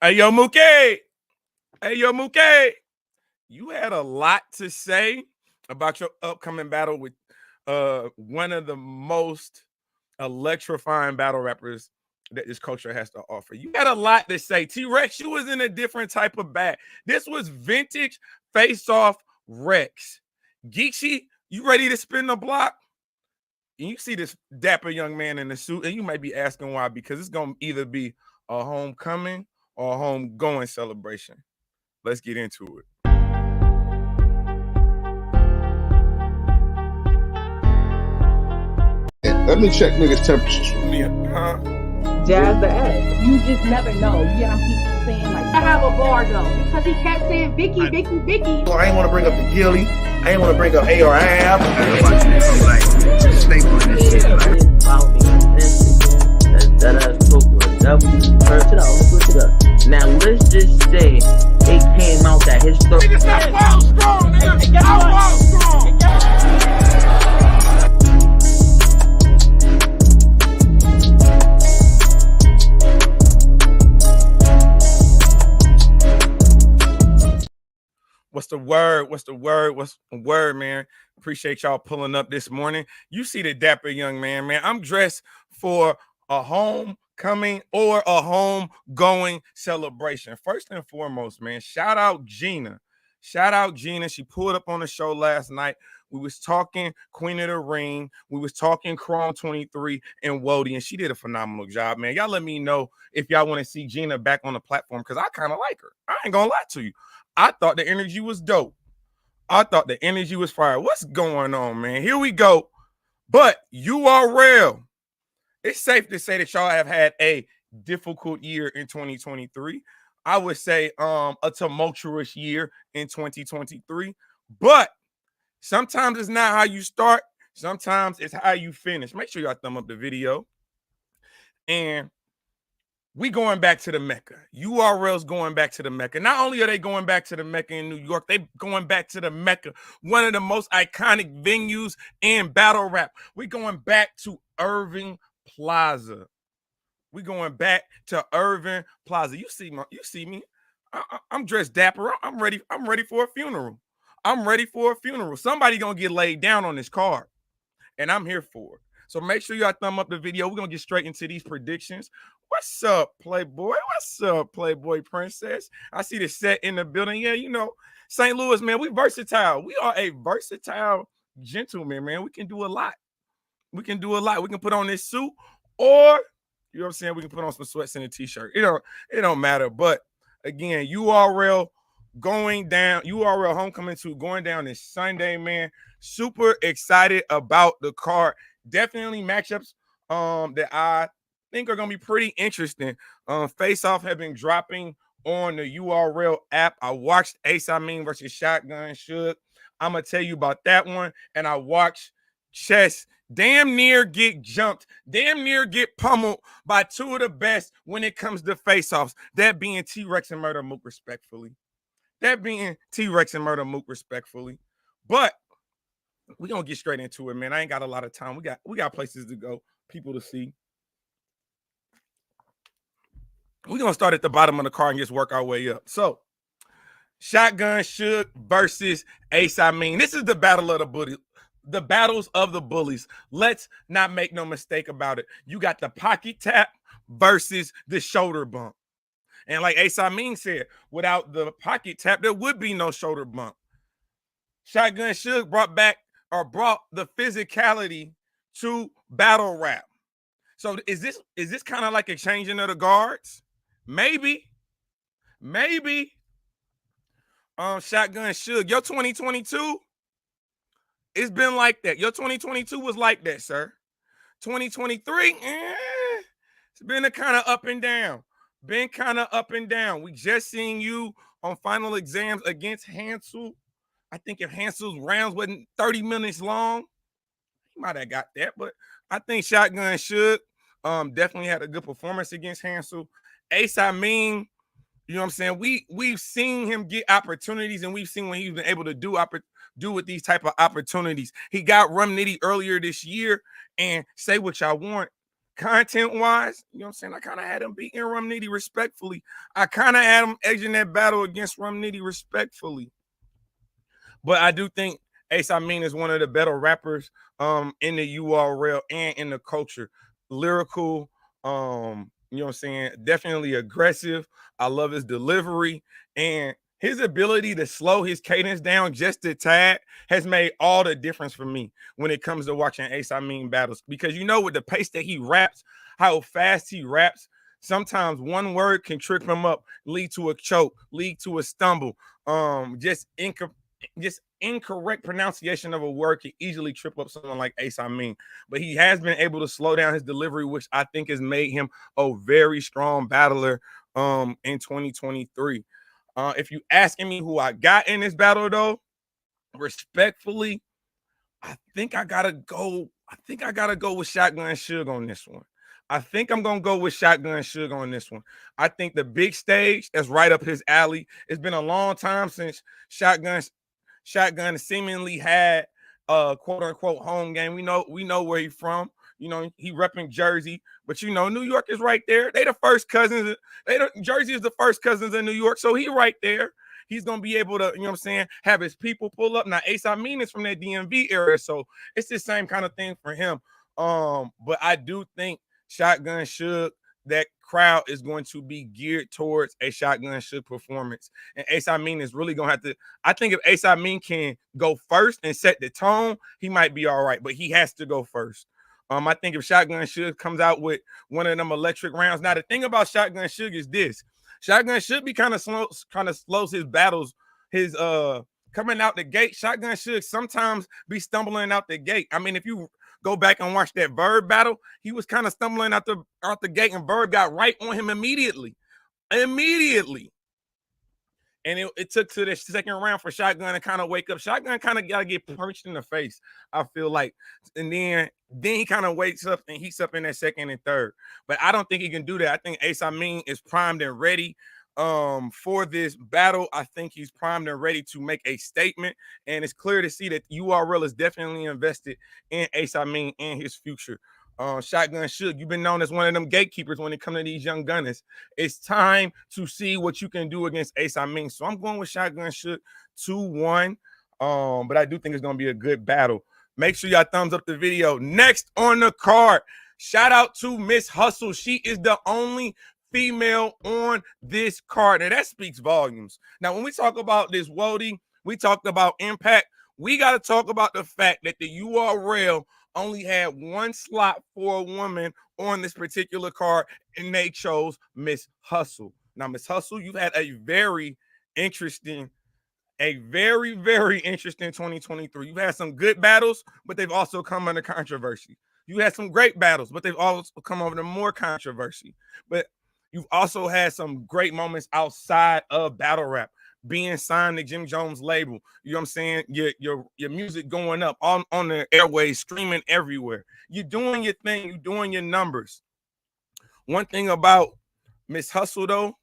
Hey, yo, Mook. Hey, yo, Mook. You had a lot to say about your upcoming battle with one of the most electrifying battle rappers that this culture has to offer. You had a lot to say. T-Rex, you was in a different type of bat. This was vintage face-off Rex. Geechi, you ready to spin the block? And you see this dapper young man in the suit, and you might be asking why, because it's going to either be a homecoming or a homegoing celebration. Let's get into it. Let me check niggas' temperatures. Jazz the ass. You just never know. You know, keep saying like, I have a bar though, because he kept saying Vicky. Well, I ain't want to bring up the Gilly. I ain't want to bring up ARM. Like, staple in this shit. Like, follow me on Instagram. That's ass Poker. Search it out. Let's switch it up. Now, let's just say it came out that his story. Nigga, stop wild strong, nigga. I'm wild strong. What's the word? What's the word, man? Appreciate y'all pulling up this morning. You see the dapper young man, man. I'm dressed for a homecoming or a homegoing celebration. First and foremost, man, shout out Gina. Shout out Gina. She pulled up on the show last night. We was talking Queen of the Ring. We was talking Chrome 23 and Wody, and she did a phenomenal job, man. Y'all let me know if y'all want to see Gina back on the platform, because I kind of like her. I ain't gonna lie to you. I thought the energy was dope. I thought the energy was fire. What's going on, man? Here we go. But URL, it's safe to say that y'all have had a difficult year in 2023. I would say a tumultuous year in 2023. But sometimes it's not how you start. Sometimes it's how you finish. Make sure y'all thumb up the video. And we going back to the Mecca. URL's going back to the Mecca. Not only are they going back to the Mecca in New York, they going back to the Mecca, one of the most iconic venues in battle rap. We going back to Irving Plaza. We going back to Irving Plaza. You see me. I'm dressed dapper. I'm ready for a funeral. I'm ready for a funeral. Somebody gonna get laid down on this card, and I'm here for it. So make sure y'all thumb up the video. We're gonna get straight into these predictions. What's up, Playboy? What's up, Playboy Princess? I see the set in the building. Yeah, you know, St. Louis, man, we versatile. We are a versatile gentleman, man. We can do a lot. We can do a lot. We can put on this suit, or, you know what I'm saying, we can put on some sweats and a t-shirt. It don't matter. But again, URL going down, URL Homecoming 2 going down this Sunday, man. Super excited about the card. Definitely matchups that I think are gonna be pretty interesting. Face-off have been dropping on the URL app. I watched Ace Amin versus Shotgun Suge. I'm gonna tell you about that one. And I watched Chess damn near get jumped, damn near get pummeled by two of the best when it comes to face-offs. That being T-Rex and Murder Mook, respectfully. That being T-Rex and Murder Mook, respectfully. But we're gonna get straight into it, man. I ain't got a lot of time. We got places to go, people to see. We're gonna start at the bottom of the card and just work our way up. So, Shotgun Suge versus Ace Amin. This is the battle of the bully, the battles of the bullies. Let's not make no mistake about it. You got the pocket tap versus the shoulder bump. And like Ace Amin said, without the pocket tap, there would be no shoulder bump. Shotgun Suge brought the physicality to battle rap. So is this kind of like a changing of the guards? Maybe. Shotgun Suge, your 2022, it's been like that. Your 2022 was like that, sir. 2023, it's been a kind of up and down. We just seen you on final exams against Hansel. I think if Hansel's rounds wasn't 30 minutes long, he might have got that. But I think Shotgun Suge definitely had a good performance against Hansel. Ace Amin, you know what I'm saying? We've seen him get opportunities, and we've seen what he's been able to do with these type of opportunities. He got Rum Nitty earlier this year, and say what y'all want, content-wise, you know what I'm saying? I kind of had him beating Rum Nitty respectfully. I kind of had him edging that battle against Rum Nitty respectfully. But I do think Ace Amin is one of the better rappers in the URL and in the culture. Lyrical, you know what I'm saying? Definitely aggressive. I love his delivery, and his ability to slow his cadence down just a tad has made all the difference for me when it comes to watching Ace Amin battles. Because you know, with the pace that he raps, how fast he raps, sometimes one word can trip him up, lead to a choke, lead to a stumble. Just incorrect pronunciation of a word can easily trip up someone like Ace Amin. But he has been able to slow down his delivery, which I think has made him a very strong battler in 2023. If you asking me who I got in this battle, though, respectfully, I think I gotta go with Shotgun Suge on this one. I think I'm gonna go with Shotgun Suge on this one. I think the big stage, that's right up his alley. It's been a long time since Shotgun seemingly had quote unquote home game. We know where he's from. You know, he repping Jersey, but you know, New York is right there. They the first cousins. Jersey is the first cousins in New York, so he right there. He's gonna be able to, you know what I'm saying, have his people pull up. Now, Ace Amin is from that DMV area, so it's the same kind of thing for him. But I do think Shotgun Suge, that crowd is going to be geared towards a Shotgun Suge performance. And Ace Amin is really gonna have to. I think if Ace Amin can go first and set the tone, he might be all right, but he has to go first. I think if Shotgun Suge comes out with one of them electric rounds. Now, the thing about Shotgun Suge is this: Shotgun should be kind of slows his battles, his coming out the gate. Shotgun Suge sometimes be stumbling out the gate. I mean, if you go back and watch that Verb battle, he was kind of stumbling out the gate, and Verb got right on him immediately. And it took to the second round for Shotgun to kind of wake up. Shotgun kind of got to get punched in the face, I feel like. And then he kind of wakes up and heats up in that second and third. But I don't think he can do that. I think Ace Amin is primed and ready for this battle. I think he's primed and ready to make a statement. And it's clear to see that URL is definitely invested in Ace Amin and his future. Shotgun Suge, you've been known as one of them gatekeepers when it comes to these young gunners. It's time to see what you can do against Ace Amin. So I'm going with Shotgun Suge 2-1. But I do think it's going to be a good battle. Make sure y'all thumbs up the video. Next on the card, shout out to Miss Hustle. She is the only female on this card. And that speaks volumes. Now, when we talk about this Wody, we talked about impact. We got to talk about the fact that the URL only had one slot for a woman on this particular card, and they chose Miss Hustle. Now, Miss Hustle, you've had a very interesting 2023. You've had some good battles, but they've also come under controversy. You had some great battles, but they've also come under more controversy. But you've also had some great moments outside of battle rap, being signed to Jim Jones' label. You know what I'm saying? Your music going up on the airways, streaming everywhere. You're doing your thing. You're doing your numbers. One thing about Miss Hustle, though,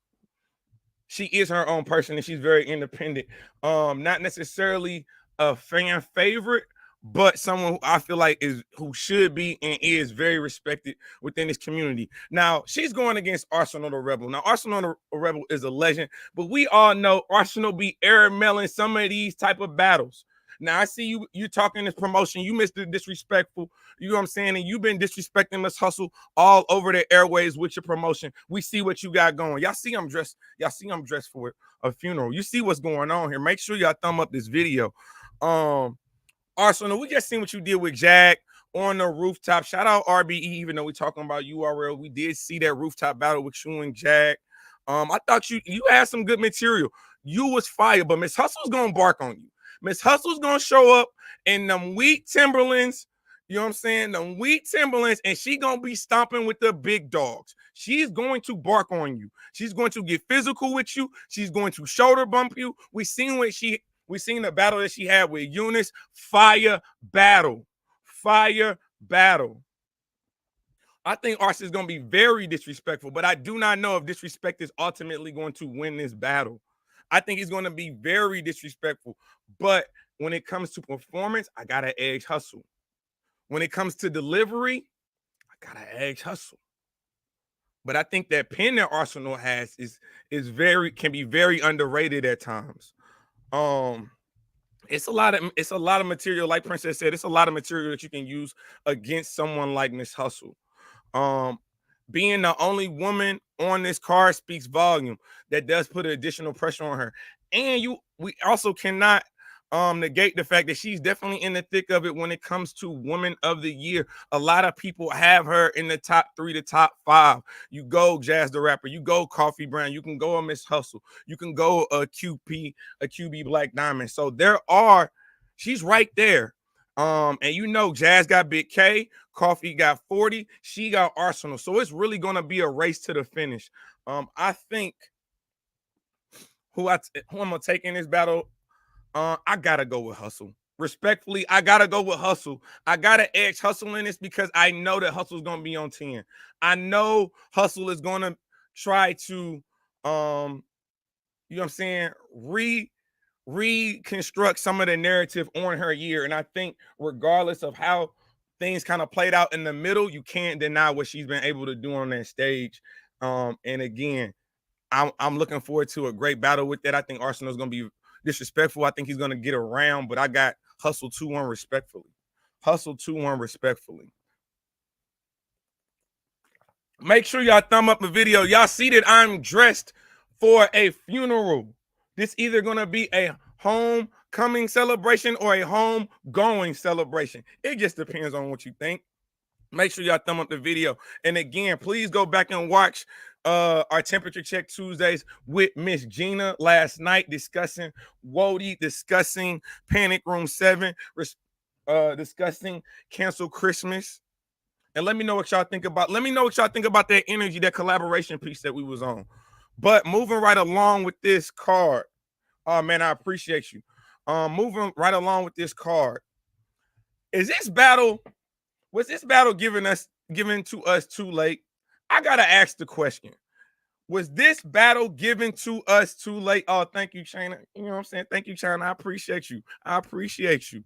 she is her own person and she's very independent. Not necessarily a fan favorite, but someone who I feel like who should be and is very respected within this community. Now, she's going against Arsenal the Rebel. Now, Arsenal the Rebel is a legend, but we all know Arsenal be air-mailing some of these type of battles. Now, I see you talking this promotion. You Mr. Disrespectful. You know what I'm saying? And you've been disrespecting Miss Hustle all over the airways with your promotion. We see what you got going. Y'all see I'm dressed for a funeral. You see what's going on here. Make sure y'all thumb up this video. Arsenal, we just seen what you did with Jag on the rooftop. Shout out RBE, even though we're talking about URL. We did see that rooftop battle with you and Jag. I thought you had some good material. You was fire, but Miss Hustle's gonna bark on you. Miss Hustle's gonna show up in them weak Timberlands. You know what I'm saying? Them weak Timberlands, and she gonna be stomping with the big dogs. She's going to bark on you. She's going to get physical with you. She's going to shoulder bump you. We seen the battle that she had with Eunice. Fire battle. I think Arce is going to be very disrespectful, but I do not know if disrespect is ultimately going to win this battle. I think he's going to be very disrespectful, but when it comes to performance, I got to edge Hustle. When it comes to delivery, I I gotta ask Hustle. But I think that pen that Arsenal has can be very underrated at times. Um, it's a lot of material, like Princess said, it's a lot of material that you can use against someone like Miss Hustle. Um, being the only woman on this card speaks volume. That does put additional pressure on her. And we also cannot negate the fact that she's definitely in the thick of it when it comes to Woman of the Year. A lot of people have her in the top 3 to top 5. You go Jazz the Rapper, you go Coffee Brown, you can go a Miss Hustle, you can go a QB Black Diamond. So she's right there. And Jazz got Big K, Coffee got 40, she got Arsenal. So it's really gonna be a race to the finish. I think who I'm gonna take in this battle. I gotta go with Hustle. Respectfully, I gotta go with Hustle. I gotta edge Hustle in this because I know that Hustle's gonna be on 10. I know Hustle is gonna try to you know what I'm saying, reconstruct some of the narrative on her year. And I think regardless of how things kind of played out in the middle, you can't deny what she's been able to do on that stage. And again, I'm looking forward to a great battle with that. I think Arsenal's gonna be disrespectful. I think he's gonna get around, but I got Hustle 2-1 respectfully. Hustle 2-1 respectfully. Make sure y'all thumb up the video. Y'all see that I'm dressed for a funeral. This either gonna be a homecoming celebration or a homegoing celebration. It just depends on what you think. Make sure y'all thumb up the video. And again, please go back and watch our temperature check Tuesdays with Miss Gina last night, discussing Wody, discussing Panic Room 7, discussing Cancel Christmas. And let me know what y'all think about. Let me know what y'all think about that energy, that collaboration piece that we was on. But moving right along with this card. Oh man, I appreciate you. Moving right along with this card. Was this battle given to us too late? I gotta ask the question. Was this battle given to us too late? Oh, thank you, Shayna. You know what I'm saying? Thank you, Shayna. I appreciate you.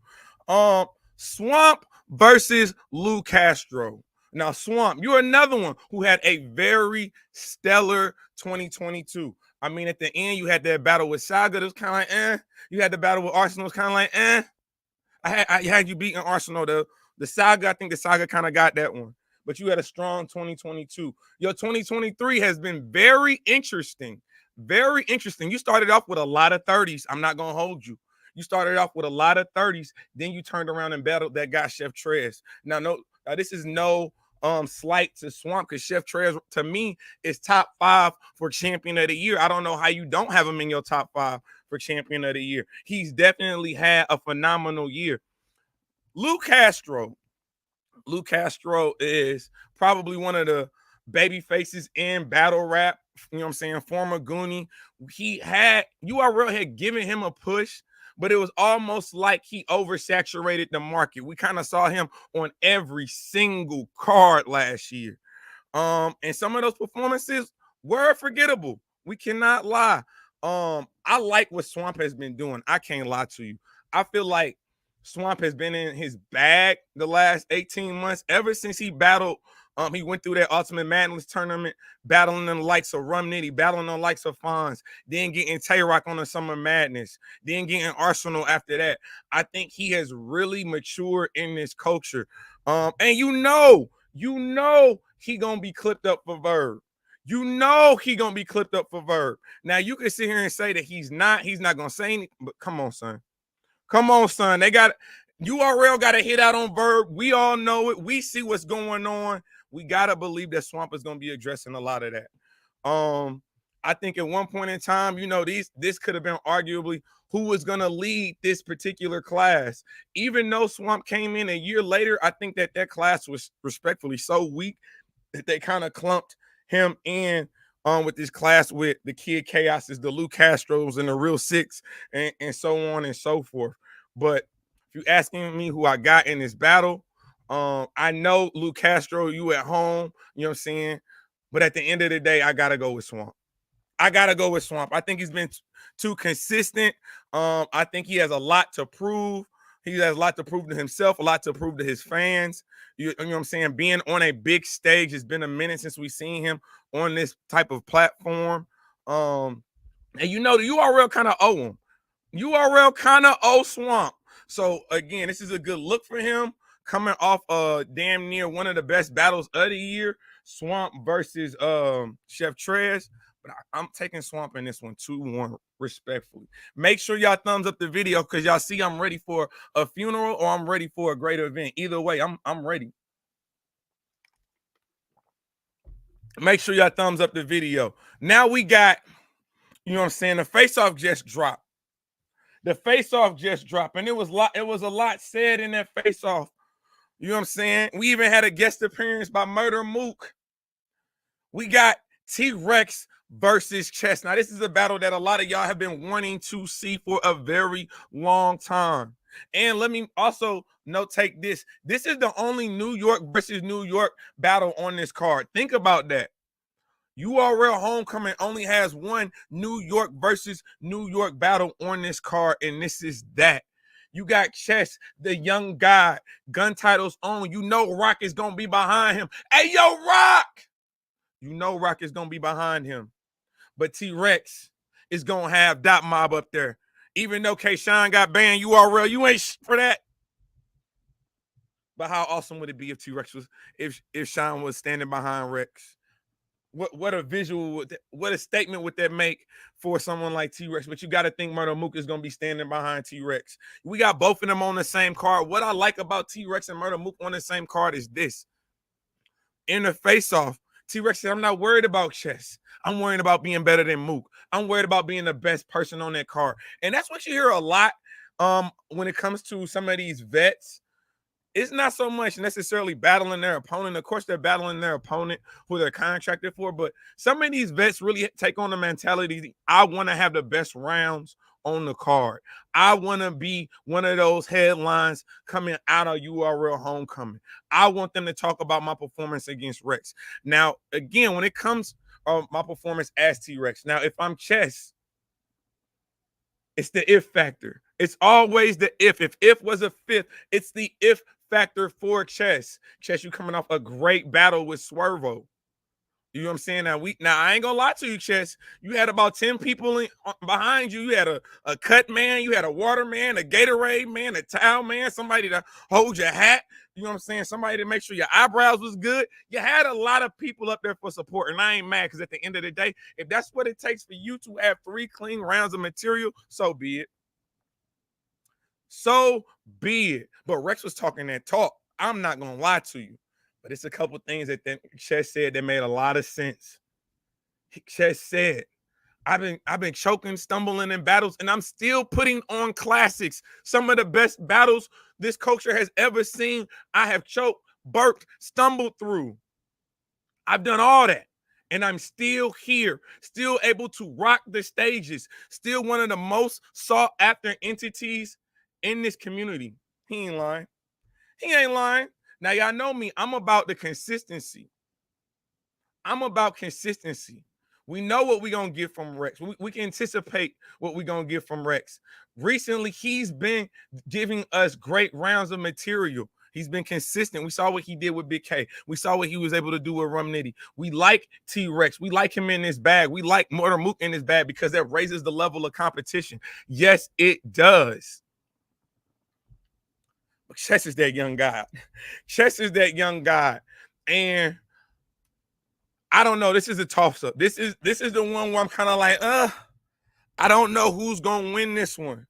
Swamp versus Lou Castro. Now, Swamp, you're another one who had a very stellar 2022. I mean, at the end, you had that battle with Saga. That was kind of like, eh. You had the battle with Arsenal. It was kind of like, eh. I had you beating Arsenal. The Saga, I think the Saga kind of got that one. But you had a strong 2022. Your 2023 has been very interesting. Very interesting. You started off with a lot of 30s. I'm not going to hold you. You started off with a lot of 30s. Then you turned around and battled that guy, Chef Trez. Now, this is no slight to Swamp, because Chef Trez, to me, is top 5 for Champion of the Year. I don't know how you don't have him in your top 5 for Champion of the Year. He's definitely had a phenomenal year. Lou Castro is probably one of the baby faces in battle rap. You know what I'm saying? Former Goonie. URL had given him a push, but it was almost like he oversaturated the market. We kind of saw him on every single card last year. And some of those performances were forgettable. We cannot lie. I like what Swamp has been doing. I can't lie to you. I feel like Swamp has been in his bag the last 18 months, ever since he battled. He went through that Ultimate Madness tournament, battling the likes of Rum Nitty, battling the likes of Fonz, then getting Tay-Rock on the Summer Madness, then getting Arsenal after that. I think he has really matured in this culture. And he gonna be clipped up for Verb. He gonna be clipped up for Verb. Now you can sit here and say that he's not gonna say anything, but come on, son. They got URL got a hit out on Verb. We all know it. We see what's going on. We gotta believe that Swamp is gonna be addressing a lot of that. I think at one point in time, this could have been arguably who was gonna lead this particular class. Even though Swamp came in a year later, I think that class was respectfully so weak that they kind of clumped him in with this class with the Kid Chaoses, the Lou Castros, and the Real Six, and so on and so forth. But if you're asking me who I got in this battle, I know Lou Castro, you at home, you know what I'm saying? But at the end of the day, I got to go with Swamp. I think he's been too consistent. I think he has a lot to prove. He has a lot to prove to himself, a lot to prove to his fans. You know what I'm saying? Being on a big stage, has been a minute since we've seen him on this type of platform. And you know, the URL kind of owe him. URL kind of owe Swamp. So again, this is a good look for him, coming off damn near one of the best battles of the year, Swamp versus Chef Trez. But I'm taking Swamp in this one 2-1 respectfully. Make sure y'all thumbs up the video, because y'all see I'm ready for a funeral or I'm ready for a great event. Either way, I'm ready. Make sure y'all thumbs up the video. Now we got, you know what I'm saying, the face-off just dropped. The face-off just dropped, and it was a lot said in that face-off. You know what I'm saying? We even had a guest appearance by Murder Mook. We got T-Rex versus Chess. Now, this is a battle that a lot of y'all have been wanting to see for a very long time. And let me also take this. This is the only New York versus New York battle on this card. Think about that. URL Homecoming only has one New York versus New York battle on this card, and this is that. You got Chess, the young guy, gun titles on. You know Rock is going to be behind him. Hey, yo, Rock! You know Rock is going to be behind him. But T-Rex is going to have Dot Mob up there. Even though K-Shine got banned, URL, you ain't for that. But how awesome would it be if T-Rex was, if Shine was standing behind Rex? What a visual, what a statement would that make for someone like T-Rex? But you got to think Murder Mook is going to be standing behind T-Rex. We got both of them on the same card. What I like about T-Rex and Murder Mook on the same card is this. In the face-off, T-Rex said, I'm not worried about Chess. I'm worried about being better than Mook. I'm worried about being the best person on that card. And that's what you hear a lot when it comes to some of these vets. It's not so much necessarily battling their opponent. Of course, they're battling their opponent who they're contracted for, but some of these vets really take on the mentality, I want to have the best rounds on the card. I want to be one of those headlines coming out of URL Homecoming. I want them to talk about my performance against Rex. Now, again, when it comes my performance as T-Rex, now, if I'm Chess, it's the if factor. It's always the if. If was a fifth, it's the if factor for Chess. Chess, you coming off a great battle with Swervo. You know what I'm saying? Now I ain't gonna lie to you, Chess. You had about 10 people behind you. You had a cut man, you had a water man, a Gatorade man, a towel man, somebody to hold your hat. You know what I'm saying? Somebody to make sure your eyebrows was good. You had a lot of people up there for support, and I ain't mad, because at the end of the day, if that's what it takes for you to have 3 clean rounds of material, so be it. So be it. But Rex was talking that talk. I'm not gonna lie to you, but it's a couple things that Chess said that made a lot of sense. Chess said, I've been choking, stumbling in battles, and I'm still putting on classics. Some of the best battles this culture has ever seen. I have choked, burped, stumbled through. I've done all that. And I'm still here, still able to rock the stages, still one of the most sought after entities in this community. He ain't lying. He ain't lying. Now, y'all know me. I'm about the consistency. I'm about consistency. We know what we're going to get from Rex. We can anticipate what we're going to get from Rex. Recently, he's been giving us great rounds of material. He's been consistent. We saw what he did with Big K. We saw what he was able to do with Rum Nitty. We like T-Rex. We like him in this bag. We like Murder Mook in this bag, because that raises the level of competition. Yes, it does. But Chess is that young guy. Chess is that young guy. And I don't know. This is a toss-up. This is the one where I'm kind of like, I don't know who's going to win this one.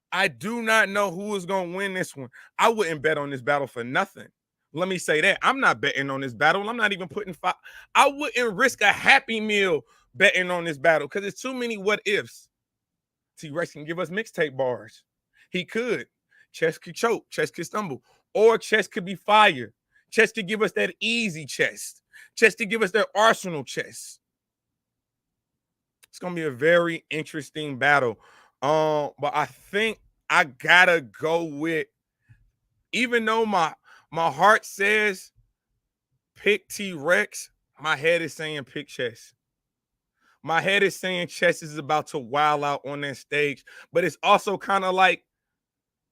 I do not know who is going to win this one. I wouldn't bet on this battle for nothing. Let me say that. I'm not betting on this battle. I'm not even putting five. I wouldn't risk a Happy Meal betting on this battle, because it's too many what ifs. T-Rex can give us mixtape bars. He could. Chess could choke. Chess could stumble. Or Chess could be fire. Chess could give us that easy chest. Chess could give us that Arsenal chest. It's going to be a very interesting battle. But I think I gotta go with, even though my heart says pick T-Rex, my head is saying pick Chess. My head is saying Chess is about to wild out on that stage, but it's also kind of like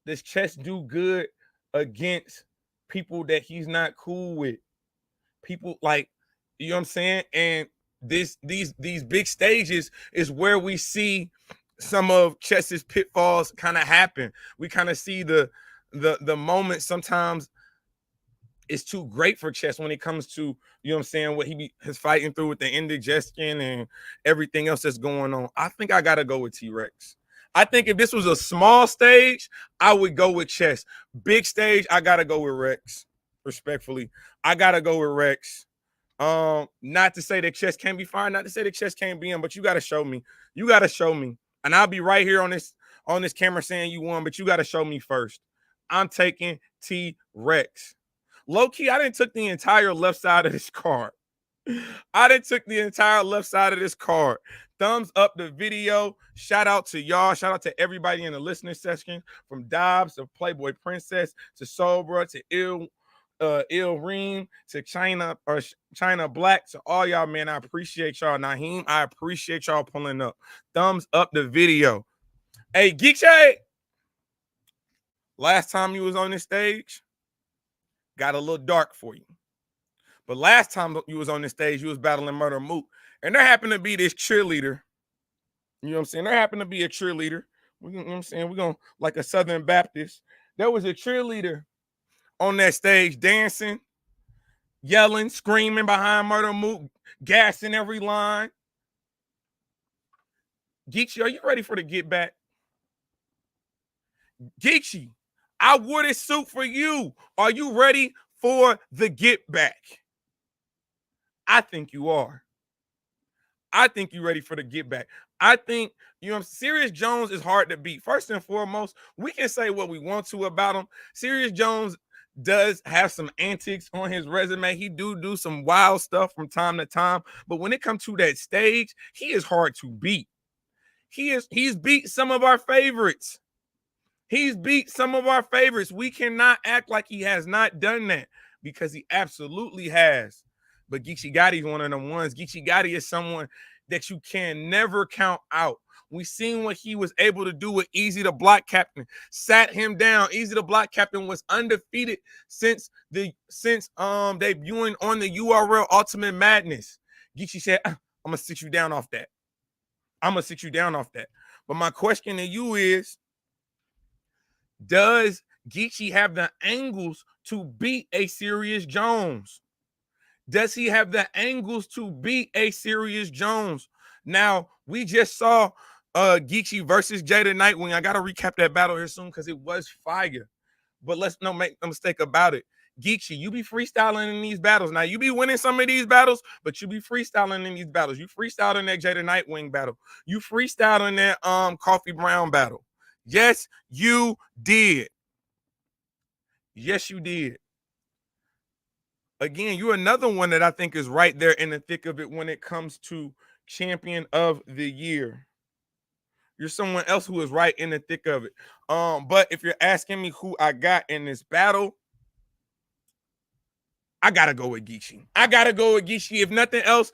Does Chess do good against people that he's not cool with? People like, you know what I'm saying? And these big stages is where we see some of Chess's pitfalls kind of happen. We kind of see the moment sometimes it's too great for Chess when it comes to, you know what I'm saying, what he's fighting through with the indigestion and everything else that's going on. I think I gotta go with T-Rex. I think if this was a small stage, I would go with Chess. Big stage, I gotta go with Rex. Respectfully, I gotta go with Rex. Not to say that Chess can't be fine, not to say that Chess can't be in, but you gotta show me. You gotta show me, and I'll be right here on this camera saying you won, but you gotta show me first. I'm taking T-Rex. Low key, I didn't took the entire left side of this card. I didn't took the entire left side of this card. Thumbs up the video. Shout out to y'all. Shout out to everybody in the listener section, from Dobbs to Playboy Princess to Sobra to Ill Reem to China Black, to all y'all, man. I appreciate y'all. Naheem, I appreciate y'all pulling up. Thumbs up the video. Hey, Geechi, last time you was on this stage, got a little dark for you. But last time you was on this stage, you was battling Murder Mook. And there happened to be this cheerleader. You know what I'm saying? There happened to be a cheerleader. You know what I'm saying? We're going to, like a Southern Baptist. There was a cheerleader on that stage dancing, yelling, screaming behind Murder Mook, gassing every line. Geechi, are you ready for the get back? Geechi, I wore this suit for you. Are you ready for the get back? I think you are. I think you're ready for the get back. I think, you know, Serious Jones is hard to beat. First and foremost, we can say what we want to about him. Serious Jones does have some antics on his resume. He do some wild stuff from time to time. But when it comes to that stage, he is hard to beat. He's beat some of our favorites. He's beat some of our favorites. We cannot act like he has not done that, because he absolutely has. But Geechi Gotti is one of them ones. Geechi Gotti is someone that you can never count out. We seen what he was able to do with Easy the Block Captain. Sat him down. Easy the Block Captain was undefeated since debuting on the URL Ultimate Madness. Geechi said, I'm gonna sit you down off that. I'm gonna sit you down off that. But my question to you is, does Geechi have the angles to beat a Serious Jones? Does he have the angles to beat a Serious Jones? Now, we just saw Geechi versus Jada Nightwing. I got to recap that battle here soon because it was fire. But let's not make a mistake about it. Geechi, you be freestyling in these battles. Now, you be winning some of these battles, but you be freestyling in these battles. You freestyled in that Jada Nightwing battle. You freestyled in that Coffee Brown battle. Yes, you did. Yes, you did. Again, you're another one that I think is right there in the thick of it when it comes to champion of the year. You're someone else who is right in the thick of it. But if you're asking me who I got in this battle, I gotta go with Geechi. I gotta go with Geechi. If nothing else,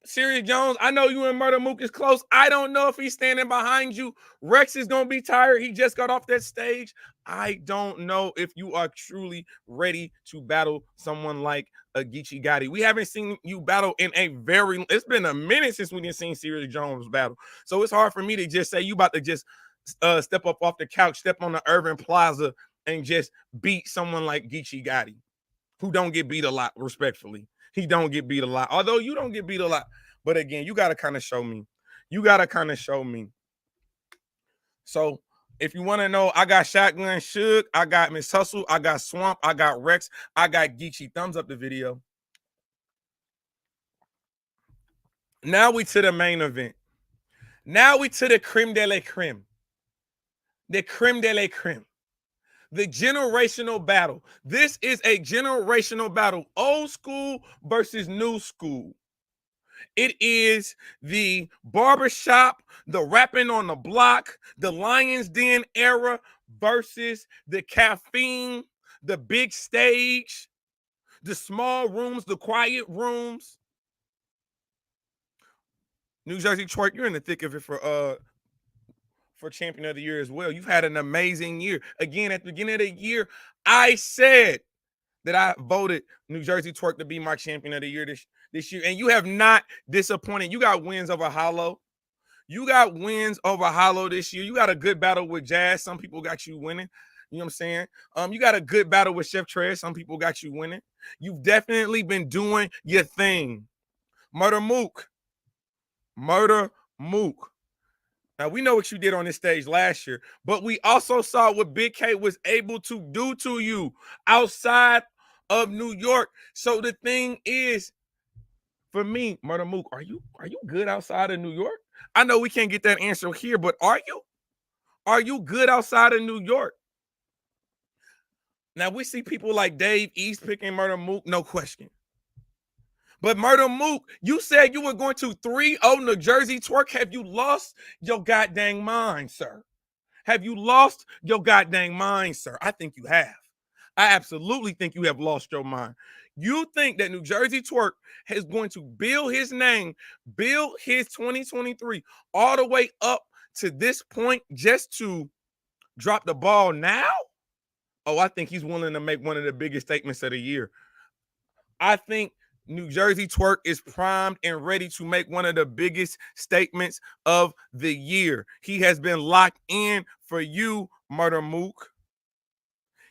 Serious Jones, I know you and Murder Mook is close. I don't know if he's standing behind you. Rex is going to be tired. He just got off that stage. I don't know if you are truly ready to battle someone like a Geechi Gotti. We haven't seen you battle in it's been a minute since we didn't see Serious Jones battle. So it's hard for me to just say you about to just step up off the couch, step on the Urban Plaza, and just beat someone like Geechi Gotti, who don't get beat a lot, respectfully. He don't get beat a lot. Although you don't get beat a lot. But again, you got to kind of show me. You got to kind of show me. So if you want to know, I got Shotgun Suge, I got Miss Hustle, I got Swamp, I got Rex, I got Geechi. Thumbs up the video. Now we to the main event. Now we to the creme de la creme. The creme de la creme. The generational battle. This is a generational battle. Old school versus new school. It is the barbershop, the rapping on the block, the Lion's Den era versus the caffeine, the big stage, the small rooms, the quiet rooms. New Jersey Twerk, you're in the thick of it for champion of the year as well. You've had an amazing year. Again, at the beginning of the year, I said that I voted New Jersey Twerk to be my champion of the year this year, and you have not disappointed. You got wins over Hollow. You got wins over Hollow this year. You got a good battle with Jazz. Some people got you winning. You know what I'm saying? You got a good battle with Chef Trez. Some people got you winning. You've definitely been doing your thing. Murder Mook. Now, we know what you did on this stage last year, but we also saw what Big K was able to do to you outside of New York. So the thing is, for me, Murder Mook, are you good outside of New York? I know we can't get that answer here, but are you? Are you good outside of New York? Now, we see people like Dave East picking Murder Mook, no question. But Murder Mook, you said you were going to 3-0 New Jersey Twerk. Have you lost your goddamn mind, sir? Have you lost your goddamn mind, sir? I think you have. I absolutely think you have lost your mind. You think that New Jersey Twerk is going to build his name, build his 2023 all the way up to this point just to drop the ball now? Oh, I think he's willing to make one of the biggest statements of the year. I think New Jersey Twerk is primed and ready to make one of the biggest statements of the year. He has been locked in for you, Murder Mook.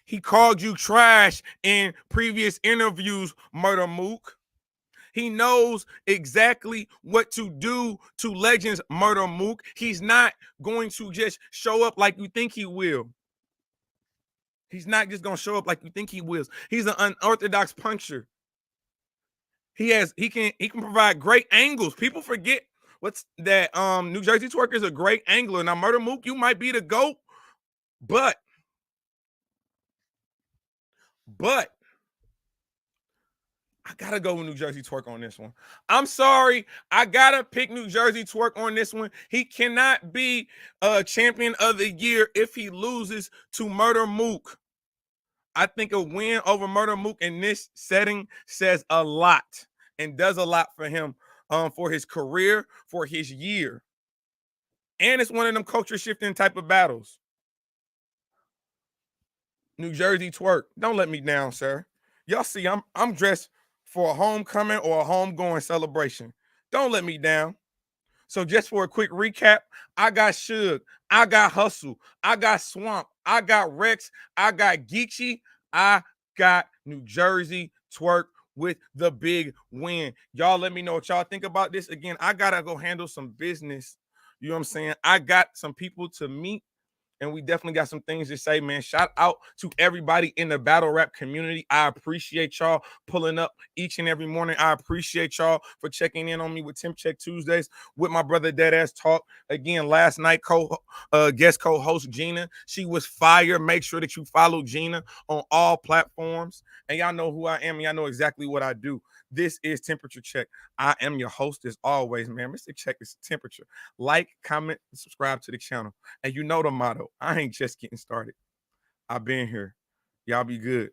He called you trash in previous interviews, Murder Mook. He knows exactly what to do to legends, Murder Mook. He's not going to just show up like you think he will. He's not just going to show up like you think he will. He's an unorthodox puncher. He can provide great angles. People forget what's that New Jersey Twerk is a great angler. Now, Murder Mook, you might be the GOAT, but I gotta go with New Jersey Twerk on this one. I'm sorry. I gotta pick New Jersey Twerk on this one. He cannot be a champion of the year if he loses to Murder Mook. I think a win over Murder Mook in this setting says a lot and does a lot for him for his career, for his year. And it's one of them culture shifting type of battles. New Jersey Twerk, don't let me down, sir. Y'all see, I'm dressed for a homecoming or a homegoing celebration. Don't let me down. So just for a quick recap, I got Suge, I got Hustle, I got Swamp, I got Rex, I got Geechi, I got New Jersey Twerk with the big win. Y'all let me know what y'all think about this. Again, I got to go handle some business. You know what I'm saying? I got some people to meet. And we definitely got some things to say, man. Shout out to everybody in the battle rap community. I appreciate y'all pulling up each and every morning. I appreciate y'all for checking in on me with Temp Check Tuesdays with my brother Deadass Talk. Again, last night, guest co-host Gina. She was fire. Make sure that you follow Gina on all platforms. And y'all know who I am. Y'all know exactly what I do. This is Temperature Check. I am your host as always, man. Mr. Check is temperature. Like, comment, and subscribe to the channel. And you know the motto. I ain't just getting started. I've been here. Y'all be good.